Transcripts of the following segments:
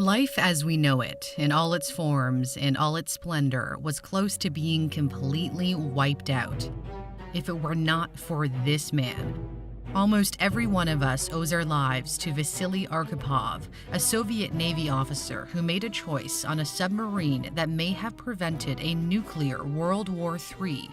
Life as we know it, in all its forms and all its splendor, was close to being completely wiped out. If it were not for this man. Almost every one of us owes our lives to Vasily Arkhipov, a Soviet Navy officer who made a choice on a submarine that may have prevented a nuclear World War III.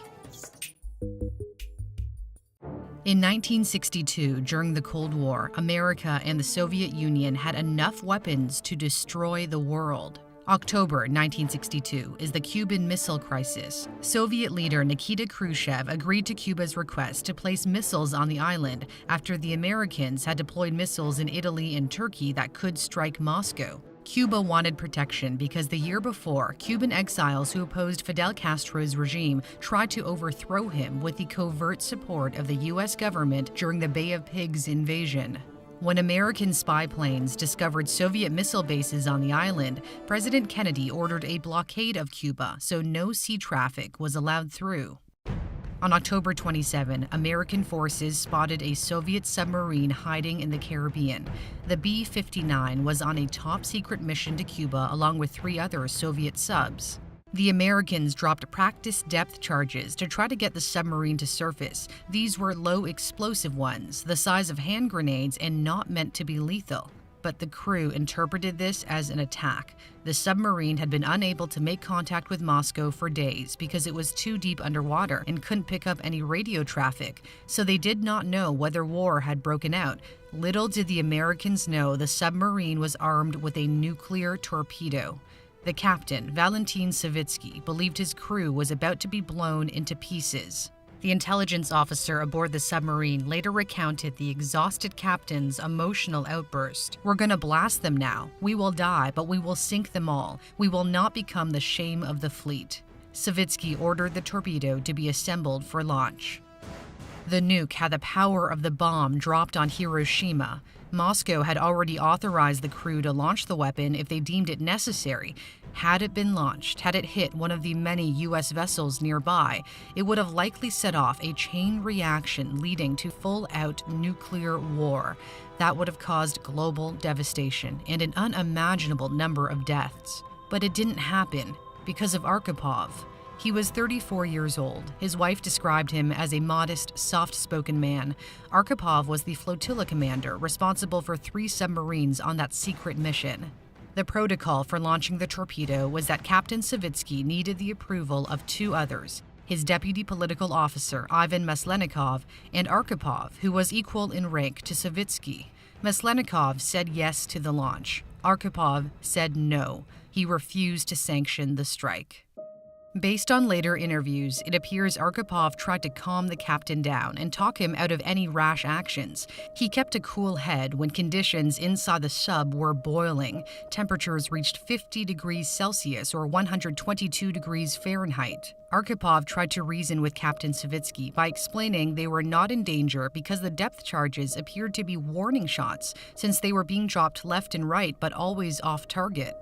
In 1962, during the Cold War, America and the Soviet Union had enough weapons to destroy the world. October 1962 is the Cuban Missile Crisis. Soviet leader Nikita Khrushchev agreed to Cuba's request to place missiles on the island after the Americans had deployed missiles in Italy and Turkey that could strike Moscow. Cuba wanted protection because the year before, Cuban exiles who opposed Fidel Castro's regime tried to overthrow him with the covert support of the U.S. government during the Bay of Pigs invasion. When American spy planes discovered Soviet missile bases on the island, President Kennedy ordered a blockade of Cuba so no sea traffic was allowed through. On October 27, American forces spotted a Soviet submarine hiding in the Caribbean. The B-59 was on a top-secret mission to Cuba along with 3 other Soviet subs. The Americans dropped practice depth charges to try to get the submarine to surface. These were low explosive ones, the size of hand grenades and not meant to be lethal. But the crew interpreted this as an attack. The submarine had been unable to make contact with Moscow for days because it was too deep underwater and couldn't pick up any radio traffic, so they did not know whether war had broken out. Little did the Americans know the submarine was armed with a nuclear torpedo. The captain, Valentin Savitsky, believed his crew was about to be blown into pieces. The intelligence officer aboard the submarine later recounted the exhausted captain's emotional outburst. "We're gonna blast them now. We will die, but we will sink them all. We will not become the shame of the fleet." Savitsky ordered the torpedo to be assembled for launch. The nuke had the power of the bomb dropped on Hiroshima. Moscow had already authorized the crew to launch the weapon if they deemed it necessary. Had it been launched, had it hit one of the many U.S. vessels nearby, it would have likely set off a chain reaction leading to full-out nuclear war. That would have caused global devastation and an unimaginable number of deaths. But it didn't happen because of Arkhipov. He was 34 years old. His wife described him as a modest, soft-spoken man. Arkhipov was the flotilla commander responsible for 3 submarines on that secret mission. The protocol for launching the torpedo was that Captain Savitsky needed the approval of 2 others, his deputy political officer, Ivan Maslenikov, and Arkhipov, who was equal in rank to Savitsky. Maslenikov said yes to the launch. Arkhipov said no. He refused to sanction the strike. Based on later interviews, it appears Arkhipov tried to calm the captain down and talk him out of any rash actions. He kept a cool head when conditions inside the sub were boiling. Temperatures reached 50 degrees Celsius or 122 degrees Fahrenheit. Arkhipov tried to reason with Captain Savitsky by explaining they were not in danger because the depth charges appeared to be warning shots since they were being dropped left and right but always off target.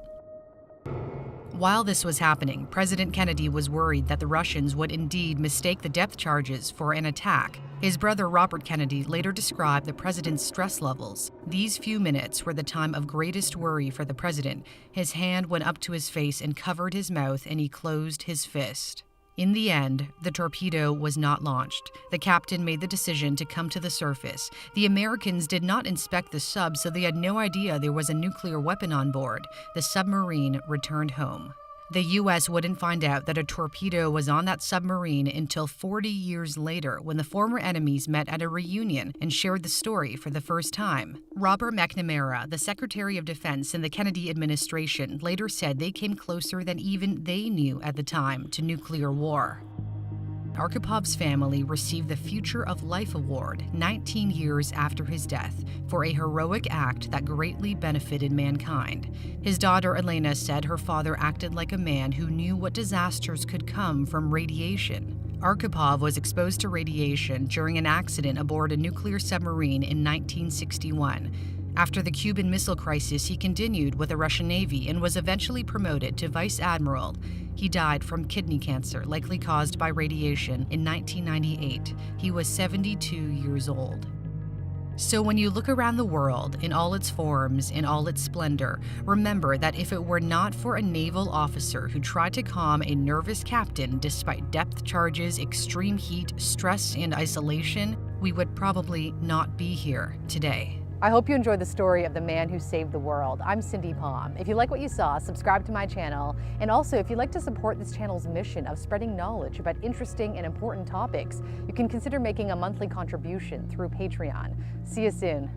While this was happening, President Kennedy was worried that the Russians would indeed mistake the depth charges for an attack. His brother Robert Kennedy later described the president's stress levels. These few minutes were the time of greatest worry for the president. His hand went up to his face and covered his mouth, and he closed his fist. In the end, the torpedo was not launched. The captain made the decision to come to the surface. The Americans did not inspect the sub, so they had no idea there was a nuclear weapon on board. The submarine returned home. The U.S. wouldn't find out that a torpedo was on that submarine until 40 years later when the former enemies met at a reunion and shared the story for the first time. Robert McNamara, the Secretary of Defense in the Kennedy administration, later said they came closer than even they knew at the time to nuclear war. Archipov's family received the Future of Life Award 19 years after his death for a heroic act that greatly benefited mankind. His daughter Elena said her father acted like a man who knew what disasters could come from radiation. Arkhipov was exposed to radiation during an accident aboard a nuclear submarine in 1961. After the Cuban Missile Crisis, he continued with the Russian Navy and was eventually promoted to Vice Admiral. He died from kidney cancer, likely caused by radiation, in 1998. He was 72 years old. So when you look around the world in all its forms, in all its splendor, remember that if it were not for a naval officer who tried to calm a nervous captain despite depth charges, extreme heat, stress, and isolation, we would probably not be here today. I hope you enjoyed the story of the man who saved the world. I'm Cindy Palm. If you like what you saw, subscribe to my channel. And also, if you'd like to support this channel's mission of spreading knowledge about interesting and important topics, you can consider making a monthly contribution through Patreon. See you soon.